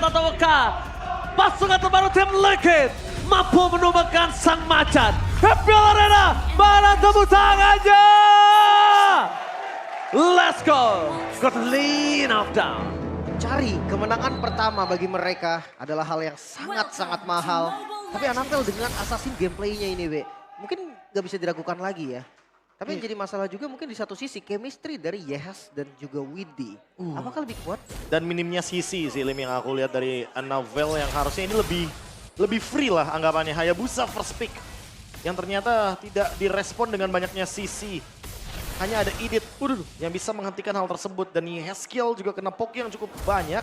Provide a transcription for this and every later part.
ataukah pasukan terbaru tim Liquid mampu menumbangkan sang macan. Happy Arena, mana tepuk tangannya? Let's go, got lean off down. Cari kemenangan pertama bagi mereka adalah hal yang sangat-sangat mahal. Tapi Anafel dengan assassin gameplaynya ini, Be, mungkin gak bisa diragukan lagi ya. Tapi yang jadi masalah juga mungkin di satu sisi chemistry dari Yehas dan juga Widdy. Apakah lebih kuat? Dan minimnya CC sih Lim yang aku lihat dari Anafel yang harusnya ini lebih free lah anggapannya. Hayabusa first pick yang ternyata tidak direspon dengan banyaknya CC. Hanya ada Edith yang bisa menghentikan hal tersebut. Dan Haskill juga kena poke yang cukup banyak.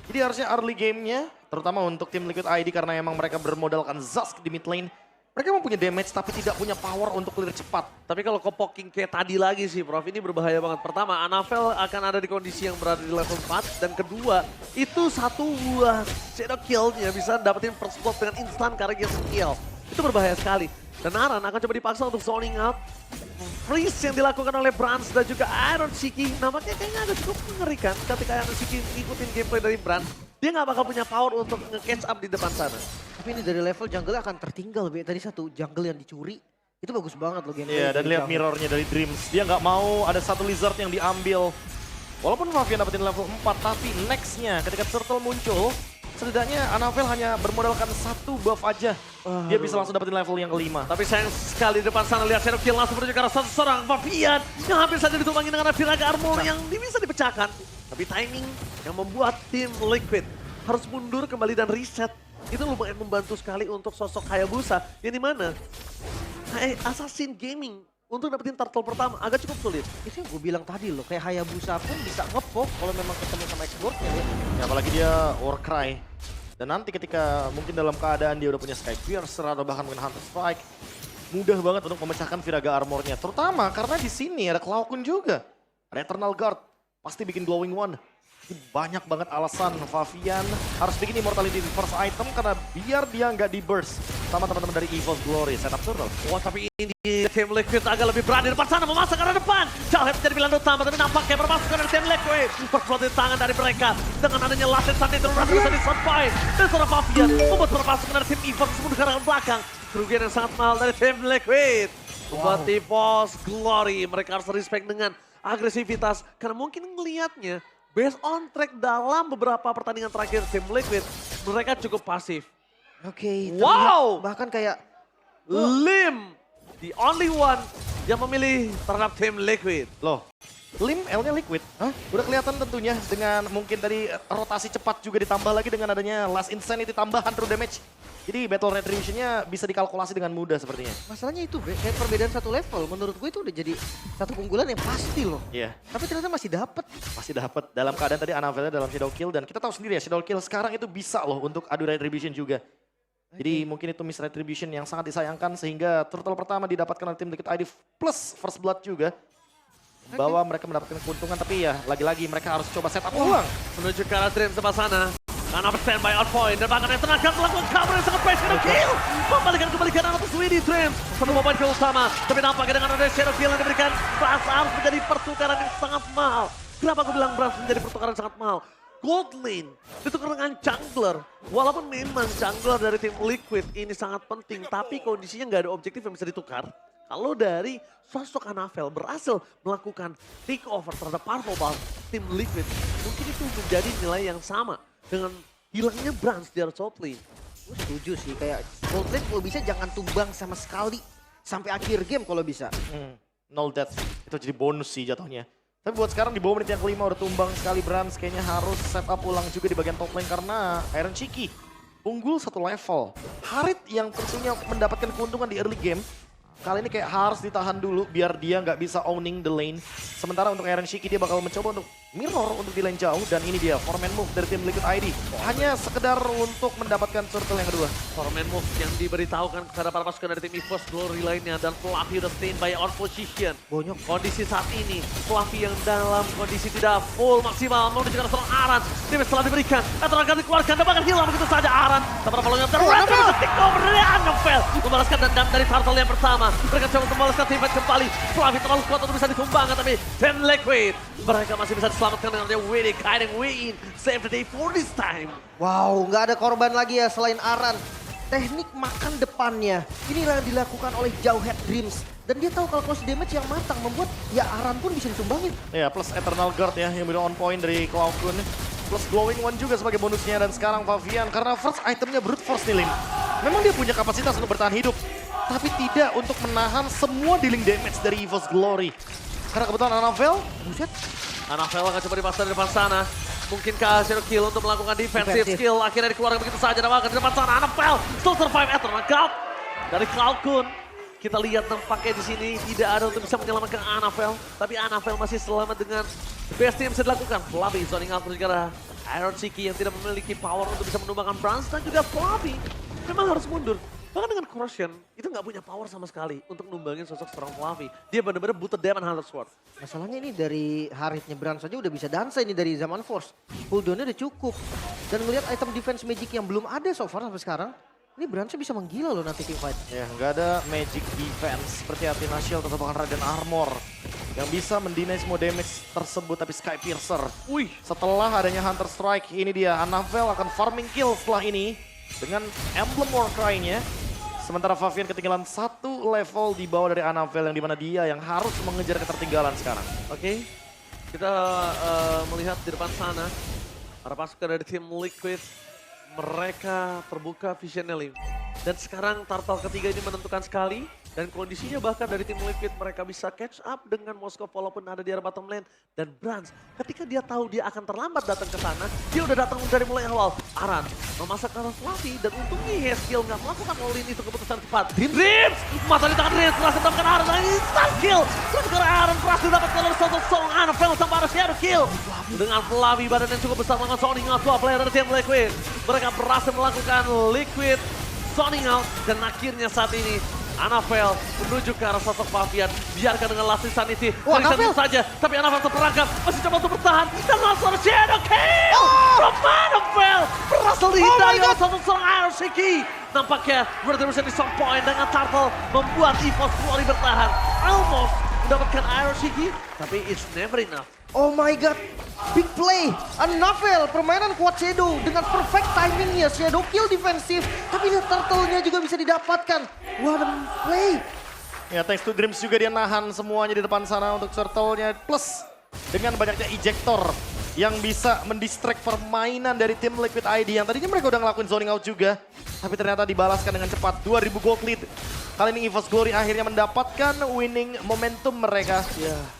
Jadi harusnya early gamenya, terutama untuk tim Liquid ID karena emang mereka bermodalkan Zask di mid lane. Mereka memang punya damage tapi tidak punya power untuk clear cepat. Tapi kalau poking kayak tadi lagi sih Prof, ini berbahaya banget. Pertama, Anafel akan ada di kondisi yang berada di level 4. Dan kedua, itu satu buah shadow kill-nya bisa dapetin first blood dengan instant karena skill. Itu berbahaya sekali. Dan Aran akan coba dipaksa untuk zoning out. Freeze yang dilakukan oleh Brans dan juga Iron Shiki. Nampaknya kayaknya agak cukup mengerikan ketika Iron Shiki ngikutin gameplay dari Brans. Dia nggak bakal punya power untuk nge-catch up di depan sana. Tapi ini dari level jungle akan tertinggal, Be. Tadi satu jungle yang dicuri. Itu bagus banget loh gameplay. Iya, dan dari lihat jungle. mirrornya dari Dreams. Dia nggak mau ada satu lizard yang diambil. Walaupun Favian dapetin level 4, tapi nextnya ketika Turtle muncul, setidaknya Anafel hanya bermodalkan satu buff aja. Dia bisa langsung dapetin level yang kelima. Tapi sayang sekali di depan sana lihat shadow kill langsung menuju ke arah seorang Favian yang hampir saja ditumpangi dengan Viraga Armor yang bisa dipecahkan. Tapi timing yang membuat tim Liquid harus mundur kembali dan reset. Itu lumayan membantu sekali untuk sosok Hayabusa yang dimana Assassin Gaming untuk dapetin turtle pertama agak cukup sulit. Itu yang gue bilang tadi loh, kayak Hayabusa pun bisa ngepoke kalau memang ketemu sama X-Lord-nya ya. Ya, apalagi dia Warcry. Dan nanti ketika mungkin dalam keadaan dia udah punya Sky Piercer atau bahkan mungkin Hunter Strike, mudah banget untuk memecahkan Viraga Armor-nya. Terutama karena di sini ada Claw Kun juga. Ada Eternal Guard, pasti bikin Glowing One. Banyak banget alasan Favian harus bikin Immortality di first item karena biar dia nggak di burst sama teman-teman dari Evil's Glory setup turtle. Wah, tapi ini tim Liquid agak lebih berani depan sana memasang ke arah depan. Jalhep menjadi pilihan utama tapi nampaknya bermasuk dari tim Liquid. Perkuat di tangan dari mereka dengan adanya last instant itu bisa disurvive. Dan seorang Favian membuat permasukan dari tim Evil's mundur ke arah belakang. Kerugian yang sangat mahal dari tim Liquid. Membuat Evil's Glory mereka harus respect dengan agresivitas karena mungkin ngelihatnya based on track dalam beberapa pertandingan terakhir tim Liquid, mereka cukup pasif. Oke, Wow! bahkan kayak Lim, the only one yang memilih terhadap tim Liquid. Loh, Lim L-nya Liquid. Hah? Udah kelihatan tentunya dengan mungkin tadi rotasi cepat juga ditambah lagi dengan adanya Last Insanity tambahan true damage. Jadi battle retribution-nya bisa dikalkulasi dengan mudah sepertinya. masalahnya itu, Be, kayak perbedaan satu level. Menurut gue itu udah jadi satu keunggulan yang pasti loh. Iya, Tapi ternyata masih dapet. pasti dapat dalam keadaan tadi Anafel dalam Shadow Kill. Dan kita tahu sendiri ya, Shadow Kill sekarang itu bisa loh untuk adu retribution juga. Jadi mungkin itu miss retribution yang sangat disayangkan sehingga turtle pertama didapatkan oleh tim Liquid ID plus first blood juga. Bahwa mereka mendapatkan keuntungan tapi ya lagi-lagi mereka harus coba setup ulang. Menuju ke arah Dream sebelah sana. Karena standby out point dan bahkan yang tenaga melakukan cover yang sangat baik. Shadow Kill membalikan kembali ke arah atas Widdy Dream. Satu momen kill utama. Tapi nampaknya dengan ada Shadow Kill yang diberikan, Brass harus menjadi pertukaran yang sangat mahal. Kenapa aku bilang Brass menjadi pertukaran yang sangat mahal? Gold lane ditukar dengan jungler. Walaupun memang jungler dari tim Liquid ini sangat penting, tapi kondisinya nggak ada objektif yang bisa ditukar. Kalau dari sosok Anafel berhasil melakukan take over terhadap Purple Ball tim Liquid, mungkin itu menjadi nilai yang sama dengan hilangnya Brans di top lane. Gue setuju sih, kayak gold lane kalau bisa jangan tumbang sama sekali. Sampai akhir game kalau bisa. Null death itu jadi bonus sih jatuhnya. Tapi buat sekarang di bawah menit yang kelima udah tumbang sekali Brans. Kayaknya harus set up ulang juga di bagian top lane karena Iron Shiki unggul satu level. Harit yang tentunya mendapatkan keuntungan di early game. Kali ini kayak harus ditahan dulu biar dia nggak bisa owning the lane. Sementara untuk Iron Shiki dia bakal mencoba untuk mirror untuk di lane jauh. Dan ini dia foreman move dari tim Liquid ID. Hanya sekedar untuk mendapatkan turtle yang kedua. Foreman move yang diberitahukan kepada para pasukan dari tim Esports Glory lainnya. Dan Fluffy udah standby on position. Bonyok. Kondisi saat ini, Fluffy yang dalam kondisi tidak full maksimal. Menuju ke arah seorang Aran. Dia setelah diberikan, akan dikeluarkan dan bahkan hilang begitu saja Aran. Tapi follow-nya terwet bisa take over dari Anafel. Membalaskan dendam dari turtle yang pertama. Mereka coba untuk membalaskan teammate kembali. Fluffy terlalu kuat untuk bisa ditumbangkan tapi tim Liquid mereka masih bisa diselamatkan dengan dia Widi, guiding Win, save the day for this time. Wow, nggak ada korban lagi ya selain Aran. Teknik makan depannya, inilah yang dilakukan oleh Jauhead Dreams. Dan dia tahu kalau close damage yang matang membuat ya Aran pun bisa ditumbangin. Ya, plus Eternal Guard ya, yang benar on point dari Cloud Kun. Plus Glowing One juga sebagai bonusnya. Dan sekarang Favian, karena first itemnya Brute Force nih, Lin. Memang dia punya kapasitas untuk bertahan hidup. Tapi tidak untuk menahan semua dealing damage dari EVO's Glory. Karena kebetulan Annabelle, buset. Annabelle akan coba dipasang di depan sana. Mungkinkah Shadow Kill untuk melakukan defensive skill akhirnya dikeluarkan begitu saja dan bahkan di depan sana Annabelle still survive Eternal Guard dari Cloud Kun. Kita lihat nampaknya di sini tidak ada untuk bisa menyelamatkan Annabelle, tapi Annabelle masih selamat dengan best yang bisa dilakukan. Flavi zoning out juga Iron Shiki yang tidak memiliki power untuk bisa menumbangkan Brans dan juga Flavi memang harus mundur. Bahkan dengan Corrosion, itu nggak punya power sama sekali untuk numbangin sosok seorang Flavi. Dia benar-benar butuh Demon Hunter Sword. Masalahnya ini dari Harithnya Brans saja udah bisa dansa ini dari zaman Force. Cooldownnya udah cukup. Dan ngelihat item defense magic yang belum ada so far sampai sekarang, ini Bransnya bisa menggila loh nanti teamfight. Ya, nggak ada magic defense seperti Athena Shield atau bahkan Radiant Armor yang bisa mendinai semua damage tersebut. Tapi Sky Piercer, setelah adanya Hunter Strike, ini dia Annabelle akan farming kill setelah ini dengan Emblem Warcry-nya. Sementara Favian ketinggalan 1 level di bawah dari Annabelle yang dimana dia yang harus mengejar ketertinggalan sekarang. Oke, kita melihat di depan sana para pasukan dari tim Liquid, mereka terbuka visionnya Lim. Dan sekarang Turtle ketiga ini menentukan sekali. Dan kondisinya bahkan dari tim Liquid mereka bisa catch up dengan Moskov walaupun ada di area bottom lane. Dan Brans ketika dia tahu dia akan terlambat datang ke sana, dia udah datang dari mulai awal. Aran memasak arah Fluffy dan untungnya Skill nggak melakukan all-in itu keputusan tepat. Dreams! Mata di tangan Dreams berhasil mendapatkan Aran dan instant kill. Terus ke Aran berhasil dapatkan oleh sosok seorang Annabelle tanpa ada shadow kill. Dengan Fluffy badan yang cukup besar melakukan zoning out 2 player dari tim Liquid. Mereka berhasil melakukan Liquid zoning out dan akhirnya saat ini Annabelle menuju ke arah sosok Favian. Biarkan dengan Last Insanity. Annabelle saja. Tapi Annabelle terperangkap. Masih coba untuk bertahan. Dan langsung ada Shadow Kill. From Annabelle. Berhasil dihindari oleh sosok seorang Iron Shiki. Nampaknya Retribution di strong point dengan Turtle membuat EVO's Glory bertahan. Almost mendapatkan Iron Shiki. Tapi it's never enough. Oh my god, big play. Annabelle permainan kuat Shadow dengan perfect timingnya. Shadow kill defensif, tapi lihat turtle-nya juga bisa didapatkan. What a play. Ya, thanks to Dreams juga dia nahan semuanya di depan sana untuk turtle-nya. Plus dengan banyaknya ejector yang bisa mendistract permainan dari tim Liquid ID yang tadinya mereka udah ngelakuin zoning out juga. Tapi ternyata dibalaskan dengan cepat, 2000 gold lead. Kali ini EVO's Glory akhirnya mendapatkan winning momentum mereka.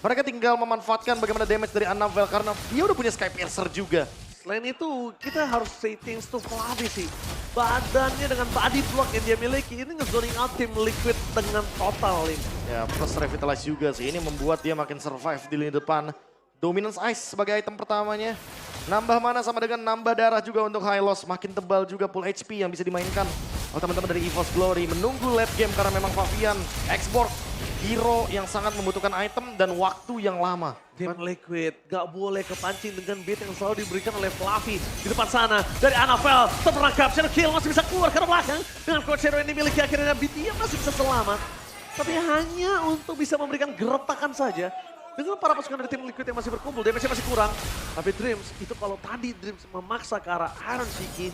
Mereka tinggal memanfaatkan bagaimana damage dari Annabelle karena dia udah punya Sky Piercer juga. Selain itu, kita harus say things to Flavi sih. Badannya dengan body block yang dia miliki, ini nge-zoning out tim Liquid dengan total. Ya, plus Revitalize juga sih. Ini membuat dia makin survive di lini depan. Dominance Ice sebagai item pertamanya. Nambah mana sama dengan nambah darah juga untuk high loss. Makin tebal juga full HP yang bisa dimainkan oleh teman-teman dari EVO's Glory. Menunggu late game karena memang Favian, Export, hero yang sangat membutuhkan item dan waktu yang lama. Tim Liquid gak boleh kepancing dengan beat yang selalu diberikan oleh Fluffy. Di depan sana dari Annabelle terperangkap. Shadow Kill masih bisa keluar ke belakang. Dengan Coach Shadow yang dimiliki akhirnya BT masih bisa selamat. Tapi hanya untuk bisa memberikan geretakan saja. Dengan para pasukan dari tim Liquid yang masih berkumpul, damage-nya masih kurang. Tapi Dreams, itu kalau tadi Dreams memaksa ke arah Iron Shiki,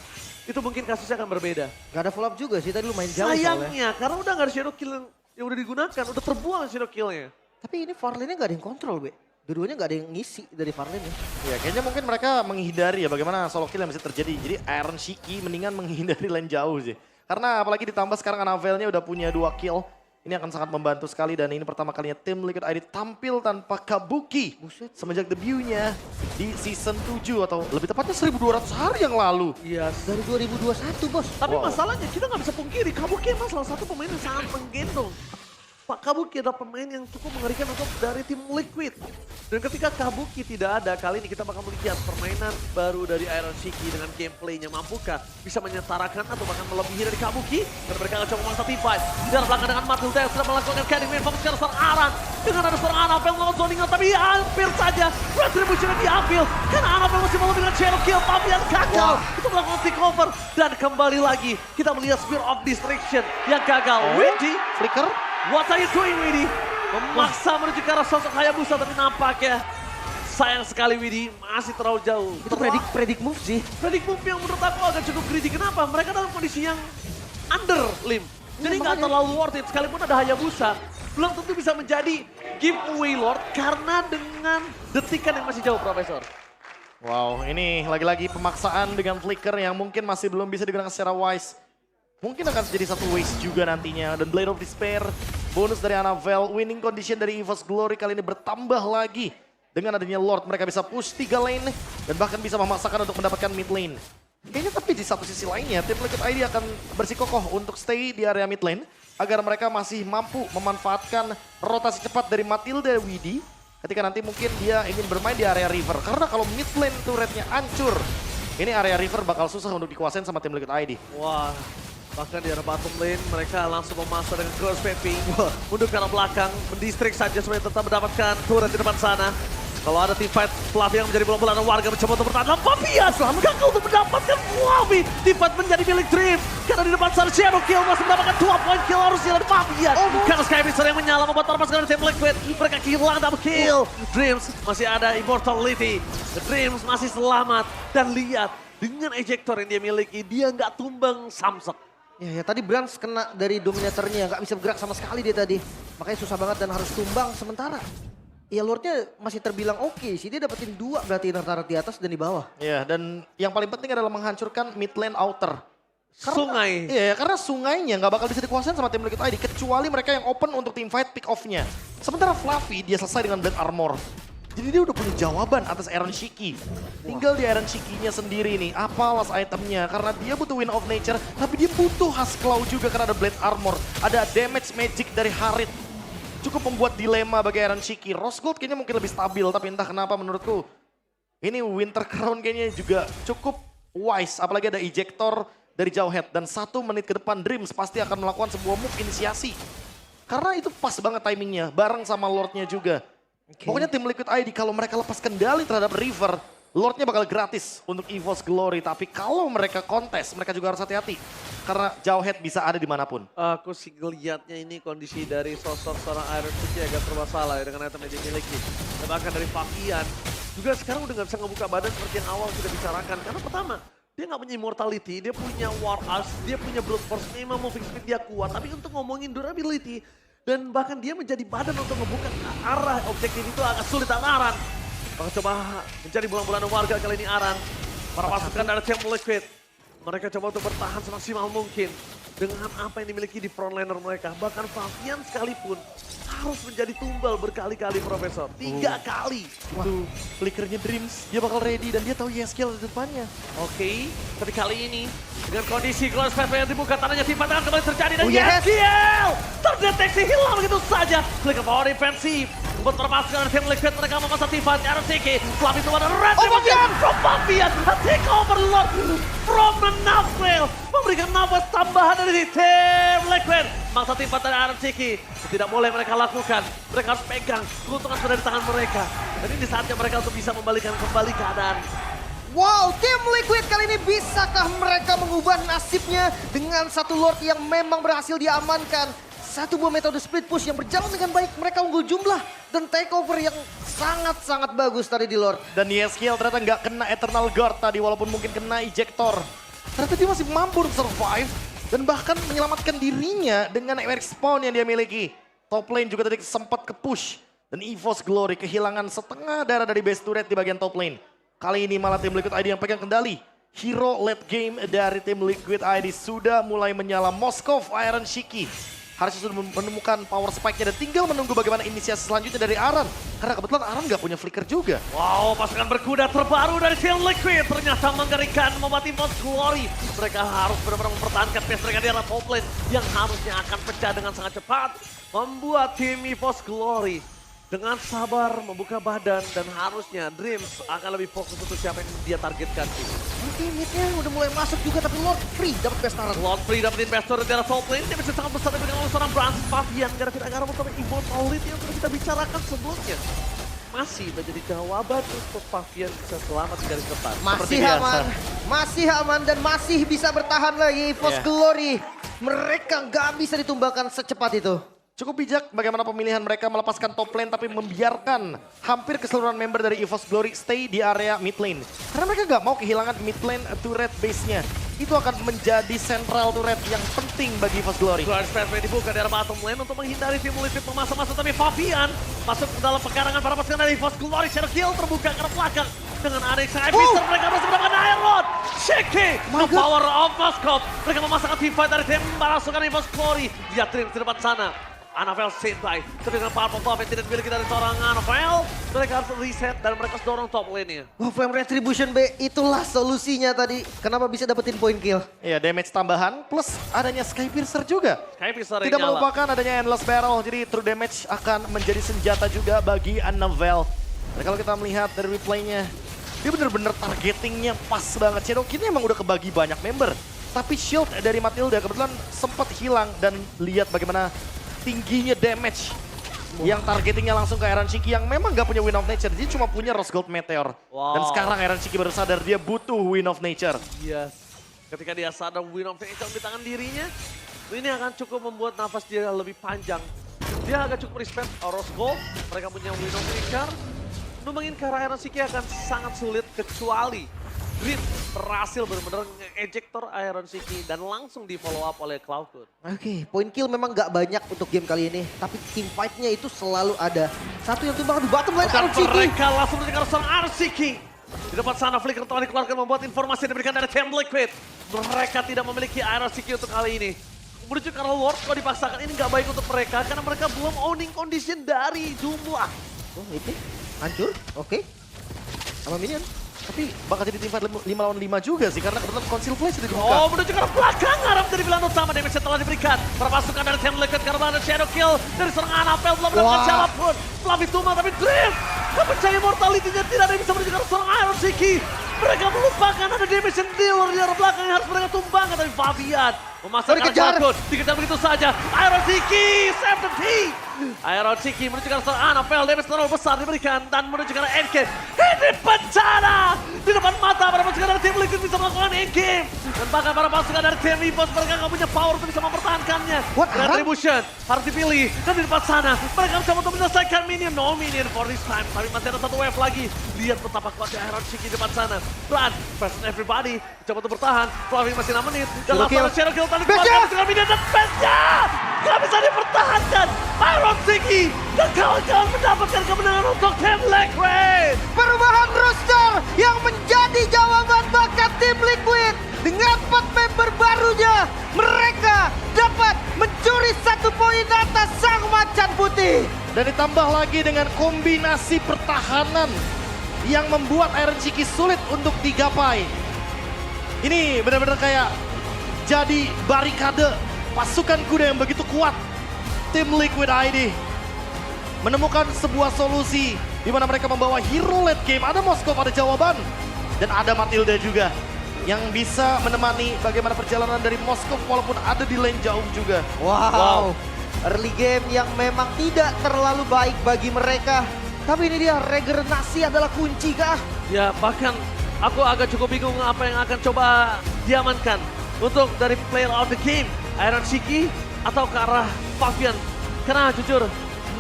itu mungkin kasusnya akan berbeda. Gak ada follow up juga sih, tadi lumayan jauh Sayangnya, karena udah gak ada Shadow Kill yang udah digunakan, udah terbuang Shadow Kill-nya. Tapi ini Farlane-nya gak ada yang kontrol, Be. Dua-duanya gak ada yang ngisi dari Farlane-nya. Ya, kayaknya mungkin mereka menghindari ya bagaimana solo kill yang bisa terjadi. Jadi Iron Shiki mendingan menghindari lane jauh sih. Karena apalagi ditambah sekarang Annabelle-nya udah punya 2 kill. Ini akan sangat membantu sekali dan ini pertama kalinya tim Liquid ID tampil tanpa Kabuki. Semenjak debutnya di season 7 atau lebih tepatnya 1200 hari yang lalu. Iya, Dari 2021, Bos. tapi masalahnya kita nggak bisa pungkiri, Kabuki emang salah satu pemain yang sangat menggendong. Pak Kabuki adalah pemain yang cukup mengerikan untuk dari tim Liquid. Dan ketika Kabuki tidak ada, kali ini kita bakal melihat permainan baru dari Iron Shiki dengan gameplaynya mampukah bisa menyetarakan atau bahkan melebihi dari Kabuki. Dan mereka akan coba memaksa teamfight. Di dalam belakang dengan Matilda yang sudah melakukan carry main fokus ke arah seorang Aran. Dengan ada seorang Annabelle melakukan zoning out, tapi hampir saja Retribution diambil. Karena Annabelle masih mau dengan Shadow Kill, tapi yang gagal untuk melakukan takeover. Dan kembali lagi kita melihat Spear of Distraction yang gagal. Widi, Flicker. what are you doing, Widi? Memaksa menuju ke arah sosok Hayabusa, tapi nampaknya sayang sekali Widi, masih terlalu jauh. Itu predik move sih. Predict move yang menurut aku agak cukup greedy. Kenapa? Mereka dalam kondisi yang under lim. Jadi nggak terlalu worth it. Sekalipun ada Hayabusa, belum tentu bisa menjadi giveaway Lord karena dengan detikan yang masih jauh, Profesor. Wow, ini lagi-lagi pemaksaan dengan flicker yang mungkin masih belum bisa digunakan secara wise. Mungkin akan jadi satu waste juga nantinya. Dan Blade of Despair, bonus dari Annabelle, winning condition dari EVOS Glory kali ini bertambah lagi. Dengan adanya Lord, mereka bisa push 3 lane dan bahkan bisa memaksakan untuk mendapatkan mid lane. Kayaknya tapi di satu sisi lainnya, tim Liquid ID akan bersikokoh untuk stay di area mid lane agar mereka masih mampu memanfaatkan rotasi cepat dari Matilda Widi ketika nanti mungkin dia ingin bermain di area river. Karena kalau mid lane turretnya hancur, ini area river bakal susah untuk dikuasain sama tim Liquid ID. Wah, bahkan di area bottom lane mereka langsung memasak dengan cross paving. Mundur ke arah belakang, mendistrik saja supaya tetap mendapatkan turret di depan sana. Kalau ada team fight, Fluffy yang menjadi bola-bola warga mencoba untuk bertahan. Fabian gagal untuk mendapatkan Fluffy. Team fight menjadi milik Dream. Karena di depan sana Shadow Kill masih mendapatkan 2 point kill harusnya dari Fabian. Karena Skypicer yang menyala membuat terpas dari tim Liquid. Mereka kehilangan double kill. Dreams masih ada Immortality. Dreams masih selamat. Dan lihat, dengan ejector yang dia miliki, dia nggak tumbang samsek. Ya tadi Brans kena dari dominatornya, nggak bisa bergerak sama sekali dia tadi. Makanya susah banget dan harus tumbang sementara. Ya Lordnya masih terbilang oke sih, dia dapetin 2 berarti antara di atas dan di bawah. Ya, dan yang paling penting adalah menghancurkan mid lane outer. Sungai. Iya, karena sungainya nggak bakal bisa dikuasain sama tim Liquid ID kecuali mereka yang open untuk team fight pick off-nya. Sementara Fluffy dia selesai dengan Blade Armor. Jadi dia udah punya jawaban atas Iron Shiki. Tinggal di Iron Shiki-nya sendiri nih, apa last itemnya. Karena dia butuh Wind of Nature, tapi dia butuh Huskclaw juga karena ada Blade Armor. Ada damage magic dari Harit. Cukup membuat dilema bagi Iron Shiki. Rose Gold kayaknya mungkin lebih stabil, tapi entah kenapa menurutku ini Winter Crown kayaknya juga cukup wise. Apalagi ada ejector dari Jawhead. Dan 1 menit ke depan Dreams pasti akan melakukan sebuah move inisiasi. Karena itu pas banget timingnya, bareng sama Lordnya juga. Pokoknya tim Liquid ID kalau mereka lepas kendali terhadap River, Lordnya bakal gratis untuk EVOS Glory. Tapi kalau mereka kontes, mereka juga harus hati-hati. Karena Jawhead bisa ada dimanapun. Aku sih ngeliatnya ini kondisi dari sosok seorang Iron Shiki agak bermasalah ya dengan item yang dimiliki. Dan bahkan dari Fabian juga sekarang udah gak bisa ngebuka badan seperti yang awal sudah bicarakan. Karena pertama, dia gak punya immortality, dia punya war ash, dia punya brute force, memang moving speed dia kuat. Tapi untuk ngomongin durability, dan bahkan dia menjadi badan untuk ngebuka arah objektif itu agak sulit Aran. Maka coba mencari bulan-bulan warga kali ini Aran. Para pasukan dari tim Liquid. Mereka coba untuk bertahan semaksimal mungkin. Dengan apa yang dimiliki di frontlaner mereka. Bahkan Fabian sekalipun harus menjadi tumbal berkali-kali Profesor. 3 kali. Itu flickernya Dreams, dia bakal ready dan dia tahu Yeskiel di depannya. Oke, tapi kali ini dengan kondisi Close Five yang dibuka tanahnya tiba akan kembali terjadi dan yes. Yeskiel terdeteksi hilang begitu saja. Flicker power defensif. Buat perpasukan tim Liquid mereka memasang Tifa, Iron Shiki. Setelah itu ada Red Fabian from Fabian. Take over Lord from the Nafwell. Memberikan nafas tambahan dari tim Liquid. Mangsa Tifa dari Iron Shiki. Tidak boleh mereka lakukan. Mereka harus pegang. Keuntungan sudah di tangan mereka. Dan ini saatnya mereka untuk bisa membalikan kembali keadaan. Wow, tim Liquid kali ini bisakah mereka mengubah nasibnya dengan satu Lord yang memang berhasil diamankan. Satu buah metode split push yang berjalan dengan baik. Mereka unggul jumlah dan takeover yang sangat-sangat bagus tadi di Lord. Dan Yeskiel ternyata nggak kena Eternal Guard tadi walaupun mungkin kena ejector. Ternyata dia masih mampu untuk survive dan bahkan menyelamatkan dirinya dengan Eric Spawn yang dia miliki. Top lane juga tadi sempat ke-push. Dan EVOS Glory kehilangan setengah darah dari base turret di bagian top lane. Kali ini malah tim Liquid ID yang pegang kendali. Hero late game dari tim Liquid ID sudah mulai menyala. Moskov Iron Shiki harusnya sudah menemukan power spike-nya dan tinggal menunggu bagaimana inisiasi selanjutnya dari Aran. Karena kebetulan Aran nggak punya flicker juga. Wow, pasukan berkuda terbaru dari tim Liquid ternyata mengerikan membuat EVOS Glory. Mereka harus benar-benar mempertahankan pace mereka di arah top lane yang harusnya akan pecah dengan sangat cepat. Membuat tim EVOS Glory dengan sabar membuka badan dan harusnya Dreams akan lebih fokus untuk siapa yang dia targetkan. Mungkin midnya udah mulai masuk juga tapi Lord free dapat best talent. Lord Free dapetin best turret dari top lane, dia bisa sangat besar dengan seorang Brans Fabian gara gara menemukan immortality yang sudah kita bicarakan sebelumnya. Masih menjadi jawaban untuk Fabian bisa selamat di garis depan. Masih aman dan masih bisa bertahan lagi EVOS Glory. Mereka nggak bisa ditumbangkan secepat itu. Cukup bijak bagaimana pemilihan mereka melepaskan top lane tapi membiarkan hampir keseluruhan member dari EVOS Glory stay di area mid lane. Karena mereka nggak mau kehilangan mid lane turret base-nya. Itu akan menjadi central turret yang penting bagi EVOS Glory. Guard Space dibuka dari bottom lane untuk menghindari tim Liquid memasuk-masuk. Tapi Fabian masuk ke dalam pekarangan para pasukan dari EVOS Glory. Shadow Kill terbuka ke arah belakang. Dengan Anex Epister mereka berhasil mendapatkan Iron Rod. Shiki, the power of Moskov. Mereka memasangkan team fight dari tim pasukan EVOS Glory. Dia trim di depan sana. Anavel Sintai, tapi dengan power pop yang tidak dimiliki dari seorang Anavel, mereka harus reset dan mereka dorong top lane-nya. Wah, Flame Retribution B, itulah solusinya tadi. Kenapa bisa dapetin point kill? Iya, damage tambahan plus adanya Skypiercer juga. Skypiercer Tidak melupakan adanya Endless Barrel, jadi true damage akan menjadi senjata juga bagi Anavel. Dan kalau kita melihat dari replaynya, dia bener-bener targetingnya pas banget. Shadow Kill emang udah kebagi banyak member. Tapi shield dari Matilda kebetulan sempat hilang dan lihat bagaimana tingginya damage yang targetingnya langsung ke Iron Shiki yang memang gak punya Wind of Nature. Dia cuma punya Rose Gold Meteor. Dan sekarang Iron Shiki baru sadar dia butuh Wind of Nature. Yes. Ketika dia sadar Wind of Nature di tangan dirinya, ini akan cukup membuat nafas dia lebih panjang. Dia agak cukup respect Rose Gold, mereka punya Wind of Nature. Numbangin ke arah Iron Shiki akan sangat sulit kecuali Grid berhasil benar-benar nge-ejector Iron Shiki dan langsung di follow up oleh Cloudcode. Oke, point kill memang gak banyak untuk game kali ini. Tapi team fight-nya itu selalu ada. Satu yang tumbang di bottom lane, Iron Shiki. Mereka langsung mengejar seorang Iron Shiki. Di depan sana Flicker telah dikeluarkan membuat informasi yang diberikan dari Team Liquid. Mereka tidak memiliki Iron Shiki untuk kali ini. Menuju ke arah Lord, kalau dipaksakan ini gak baik untuk mereka karena mereka belum owning condition dari jumlah. Oh, itu hancur, oke. Sama minion. Tapi bakal jadi tim fight 5 lawan 5 juga sih karena kebetulan Conceal Flash sudah dibuka. Oh, menuju ke arah belakang, harap dari bilang utama damage yang telah diberikan. Perpasukan dari Team Liquid karena ada Shadow Kill dari seorang Anavel belum mendapatkan siapapun. Fluffy Tuma tapi Drift. Kepercayaan mortality-nya tidak ada yang bisa menuju ke arah seorang Iron Shiki. Mereka melupakan ada damage dealer di arah belakang yang harus mereka tumbangkan. Tapi Fabian memasang Cloudcode, dikejar begitu saja. Iron Shiki, save the team. Iron Shiki menuju ke arah seorang Anavel, damage terlalu besar diberikan dan menuju ke arah endgame. Ini bencana! Di depan mata para pasukan dari tim Liquid bisa melakukan endgame. Dan bahkan para pasukan dari tim EVOS mereka nggak punya power untuk bisa mempertahankannya. Retribution harus dipilih. Dan di depan sana mereka bisa untuk menyelesaikan minion. No minion for this time. Tapi masih ada satu wave lagi. Lihat betapa kuatnya Iron Shiki di depan sana. Blood, first everybody. Coba untuk bertahan. Fluffy masih 6 menit. Dan langsung Shadow Kill tadi dikeluarkan dengan minion dan base-nya. Gak bisa dipertahankan. Iron Shiki dan kawan-kawan mendapatkan kemenangan untuk tim Liquid. Perubahan roster yang menjadi jawaban bakat tim Liquid. Dengan 4 member barunya, mereka dapat mencuri 1 poin atas sang macan putih. Dan ditambah lagi dengan kombinasi pertahanan yang membuat Iron Shiki sulit untuk digapai. Ini benar-benar kayak jadi barikade pasukan kuda yang begitu kuat. Tim Liquid ID menemukan sebuah solusi di mana mereka membawa hero late game. Ada Moskov, ada jawaban. Dan ada Matilda juga yang bisa menemani bagaimana perjalanan dari Moskov walaupun ada di lane jauh juga. Wow. Early game yang memang tidak terlalu baik bagi mereka. Tapi ini dia, regenerasi adalah kunci kah? Ya bahkan aku agak cukup bingung apa yang akan coba diamankan. Untuk dari player of the game, Iron Shiki atau ke arah Fabian. Karena jujur,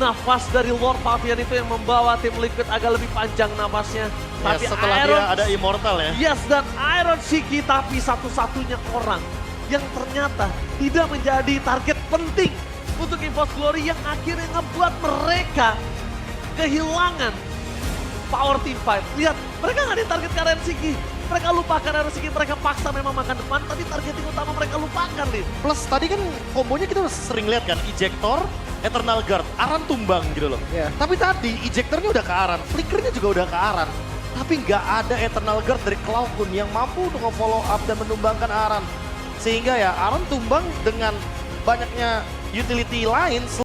nafas dari Lord Fabian itu yang membawa tim Liquid agak lebih panjang nafasnya. Ya, Tapi setelah dia ada Immortal ya. Yes, dan Iron Shiki tapi satu-satunya orang yang ternyata tidak menjadi target penting untuk EVOS Glory yang akhirnya ngebuat mereka kehilangan power team fight. Lihat, mereka nggak ditarget ke Iron Shiki. Mereka lupakan Iron Shiki, mereka paksa memang makan depan, tapi targeting utama mereka lupakan, Lin. Plus tadi kan kombonya kita udah sering lihat kan, Ejector, Eternal Guard, Aran tumbang gitu loh. Yeah. Tapi tadi Ejectornya udah ke Aran, Flickernya juga udah ke Aran. Tapi nggak ada Eternal Guard dari Cloudcode yang mampu untuk nge-follow up dan menumbangkan Aran. Sehingga ya Aran tumbang dengan banyaknya utility lain.